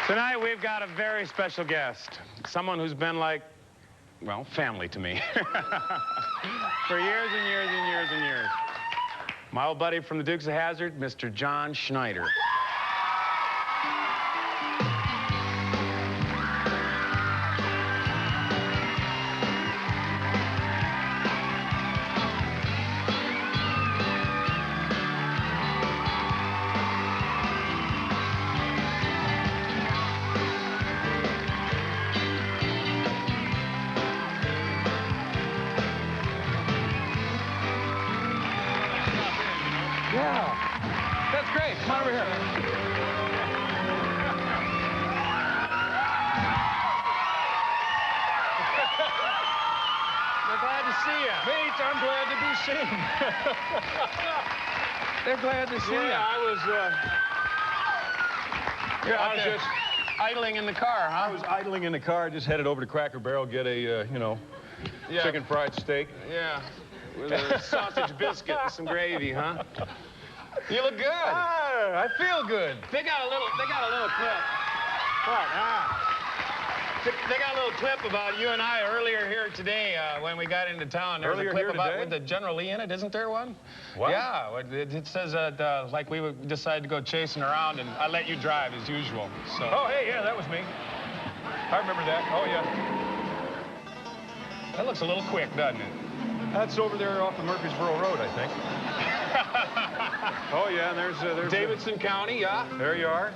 Tonight we've got a very special guest. Someone who's been like, well, family to me. For years and years and years and years. My old buddy from the Dukes of Hazzard, Mr. John Schneider. Yeah, that's great. Come on over here. They're glad to see you. Pete, I'm glad to be seen. They're glad to see you. Yeah, I was just idling in the car, huh? I was idling in the car, just headed over to Cracker Barrel, get a, chicken fried steak. Yeah, with a sausage biscuit and some gravy, huh? You look good. Ah, I feel good. They got a little clip. What? They got a little clip about you and I earlier here today when we got into town. There's Earlier a clip here about today? with the General Lee in it, isn't there one? What? Yeah, it says that like we would decide to go chasing around and I let you drive as usual. So. Oh, hey, yeah, that was me. I remember that. Oh, yeah. That looks a little quick, doesn't it? That's over there off the Murfreesboro Road, I think. Oh, yeah, and there's Davidson County, yeah. There you are.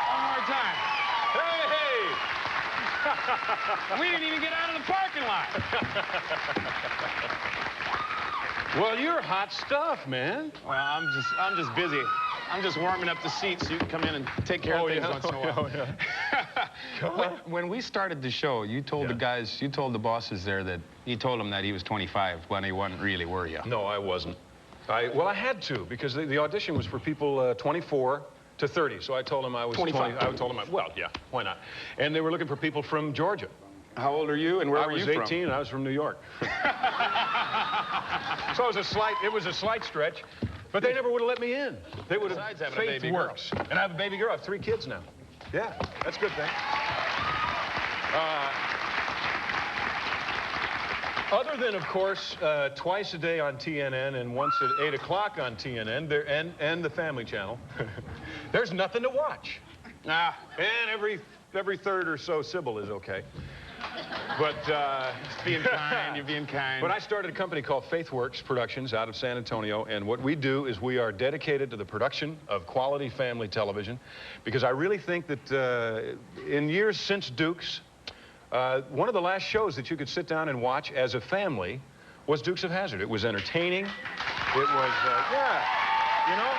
One more time. Hey! We didn't even get out of the parking lot. Well, you're hot stuff, man. Well, I'm just busy. I'm just warming up the seats so you can come in and take care of things once in a while. Oh, yeah. When we started the show, you told the guys, you told the bosses there that you told them that he was 25 when he wasn't really, were you? No, I wasn't. Well, I had to, because the audition was for people 24 to 30. So I told them I was 25. I told them, well, yeah, why not? And they were looking for people from Georgia. How old are you and where were you from? I was 18 and I was from New York. So it was a slight stretch, but they never would have let me in. They would have. Besides having a baby girl. And I have a baby girl. I have 3 kids now. Yeah, that's a good thing. Other than, of course, twice a day on TNN and once at 8 o'clock on TNN and the Family Channel, there's nothing to watch. Ah, And every third or so Sybil is okay. But being kind, you're being kind. But I started a company called FaithWorks Productions out of San Antonio, and what we do is we are dedicated to the production of quality family television, because I really think that in years since Dukes, one of the last shows that you could sit down and watch as a family was Dukes of Hazzard. It was entertaining. It was, yeah, you know.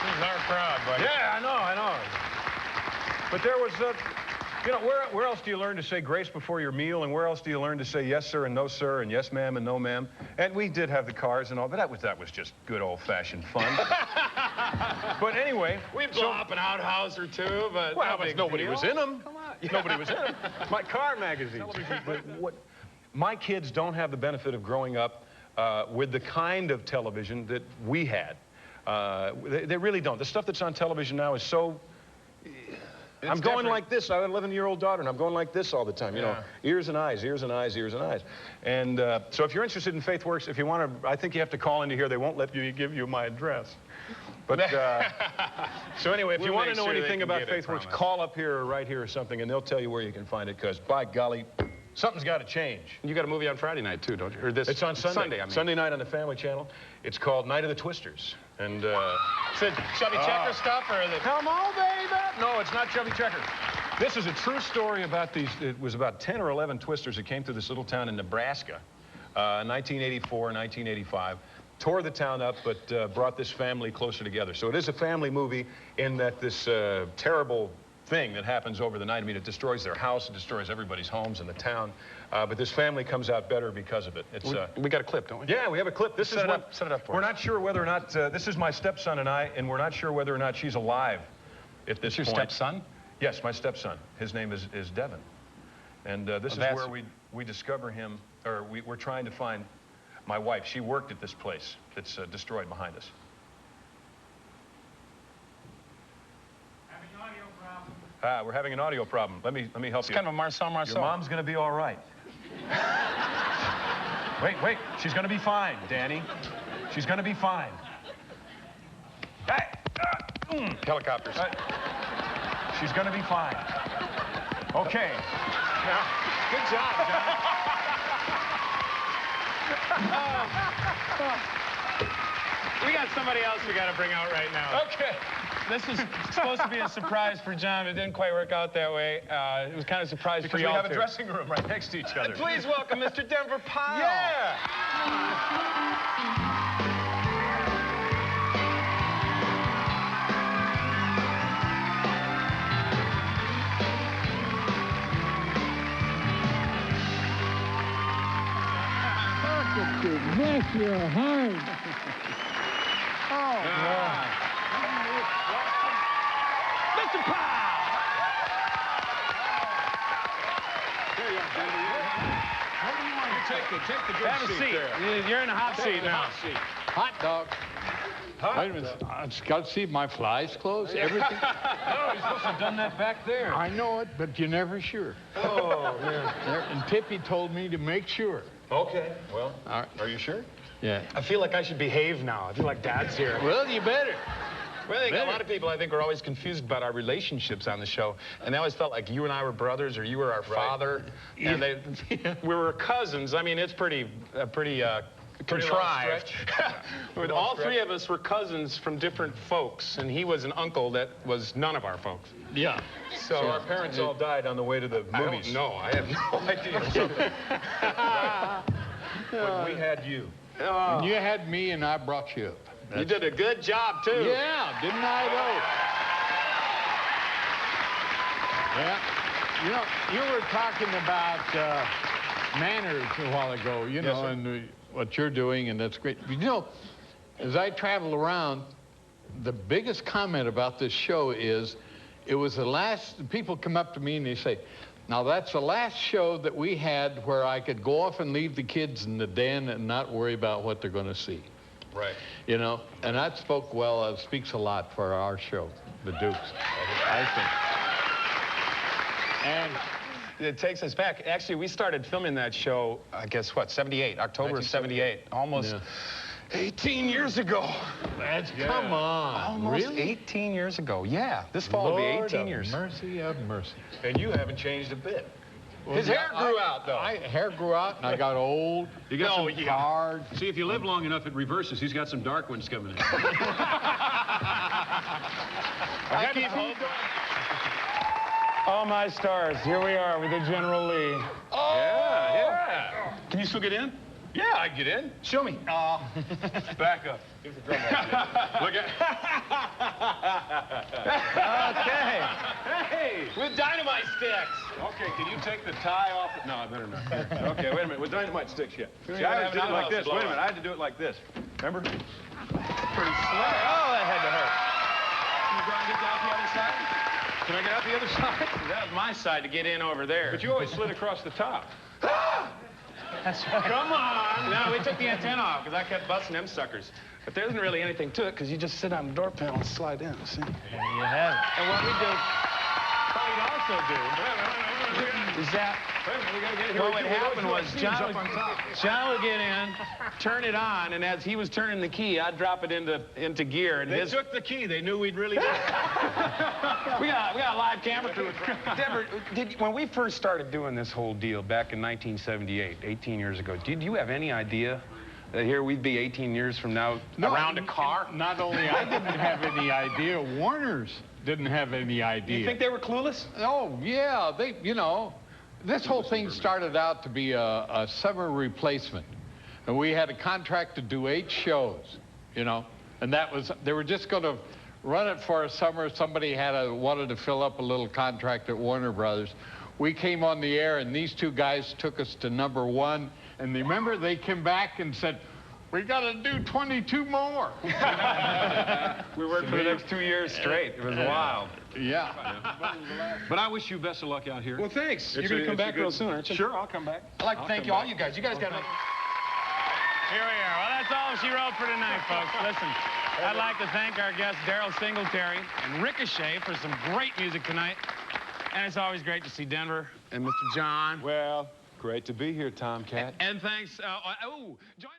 This is our crowd, buddy. Yeah, I know. But there was, you know, where else do you learn to say grace before your meal, and where else do you learn to say yes, sir, and no, sir, and yes, ma'am, and no, ma'am? And we did have the cars and all, but that was just good old-fashioned fun. But anyway, we blew up an outhouse or two, but well, but nobody was in them. Come on. Nobody was in them. My car magazines. But my kids don't have the benefit of growing up with the kind of television that we had. They really don't. The stuff that's on television now is so... I'm going like this. I have an 11-year-old daughter, and I'm going like this all the time. You know, ears and eyes, ears and eyes, ears and eyes. And so if you're interested in FaithWorks, if you want to, I think you have to call into here. They won't let you give you my address. But so anyway, if you want to know anything about FaithWorks, call up here or right here or something, and they'll tell you where you can find it. Because by golly, something's got to change. You got a movie on Friday night too, don't you? Or this? It's on Sunday. Sunday, I mean. Sunday night on the Family Channel. It's called Night of the Twisters. And is it Chubby Checker stuff or the? Come on, baby. No, it's not Chubby Checker. This is a true story about these. It was about 10 or 11 twisters that came through this little town in Nebraska, 1984, 1985. Tore the town up, but brought this family closer together. So it is a family movie in that this terrible thing that happens over the night. I mean, it destroys their house, it destroys everybody's homes in the town. But this family comes out better because of it. It's, we got a clip, don't we? Yeah, we have a clip. This set it up for We're us. not sure whether or not, this is my stepson and I, and we're not sure whether or not she's alive at this point. Your stepson? Yes, my stepson. His name is Devin. And this is where we discover him, or we're trying to find my wife. She worked at this place that's destroyed behind us. We're having an audio problem. Let me help It's you. kind of a Marcel. Your mom's going to be all right. Wait. She's going to be fine, Danny. She's going to be fine. Hey! Helicopters. She's going to be fine. Okay. Now, good job, John. We got somebody else we got to bring out right now. Okay. This was supposed to be a surprise for John. It didn't quite work out that way. It was kind of a surprise Because for y'all, we have a too. dressing room right next to each other. Please welcome Mr. Denver Pyle. Yeah! Bless your heart. Mr. Pyle! Take the good Have a seat. there. You're in a hot seat now. Hot dog. Wait a minute. I just got to see my flies closed, everything. No, you're supposed to have done that back there. I know it, but you're never sure. Oh, man. And Tippy told me to make sure. Okay, well, All right. are you sure? Yeah. I feel like I should behave now. I feel like Dad's here. Well, you better. Well, I think a lot of people, I think, are always confused about our relationships on the show. And they always felt like you and I were brothers or you were our father. And we were cousins. I mean, it's pretty contrived. But all three of us were cousins from different folks. And he was an uncle that was none of our folks. Yeah. So our parents all died on the way to the movies. No, I have no idea. But we had you. And you had me, and I brought you up. You did a good job, too. Yeah, didn't I, though? Yeah. You know, you were talking about manners a while ago, you know, sir. and what you're doing, and that's great. You know, as I travel around, the biggest comment about this show is, it was the last, people come up to me and they say, now that's the last show that we had where I could go off and leave the kids in the den and not worry about what they're going to see. Right. You know, and that speaks a lot for our show, the Dukes, I think. And it takes us back. Actually, we started filming that show, I guess, what, 78, October of 78, almost 18 years ago. come on. Almost Really? 18 years ago. Yeah, this fall will be 18 years. Mercy of mercy. And you haven't changed a bit. His hair grew out, though. Hair grew out, and I got old. You got some hard. See, if you live long enough, it reverses. He's got some dark ones coming in. I keep hoping. Oh, my stars. Here we are with the General Lee. Oh! Yeah. Can you still get in? Yeah, I get in. Show me. Back up. Give the drum back. Look at. Okay. Hey! With dynamite sticks. Okay, can you take the tie off? No, I better not. Okay, wait a minute. With dynamite sticks yet. See, I always did it like this. Wait a minute. I had to do it like this. Remember? Pretty slick. Oh, that had to hurt. Can you grind it down the other side? Can I get out the other side? That was my side to get in over there. But you always slid across the top. That's right. Come on. No, we took the antenna off because I kept busting them suckers. But there isn't really anything to it because you just sit on the door panel and slide in, see? There you have it. And what we'd also do is that what would happen was John would get in, turn it on, and as he was turning the key, I'd drop it into gear. And They took the key. They knew we'd really do it. we got a live camera crew. Deborah, when we first started doing this whole deal back in 1978, 18 years ago, did you have any idea that here we'd be 18 years from now around a car? Not only I didn't have any idea, Warner's didn't have any idea. You think they were clueless? Oh, yeah. You know, this whole thing started out to be a summer replacement. And we had a contract to do 8 shows, you know. And they were just going to run it for a summer. Somebody wanted to fill up a little contract at Warner Brothers. We came on the air, and these 2 guys took us to #1. And remember, they came back and said, we got to do 22 more. We worked for the next 2 years straight. It was wild. Yeah. But I wish you best of luck out here. Well, thanks. You're going to come back real soon, aren't you? Sure, I'll come back. I'd like to thank all you guys. You guys got to... Here we are. Well, that's all she wrote for tonight, folks. Listen. I'd like to thank our guests, Daryl Singletary and Ricochet, for some great music tonight. And it's always great to see Denver and Mr. John. Well, great to be here, Tomcat. And thanks. Join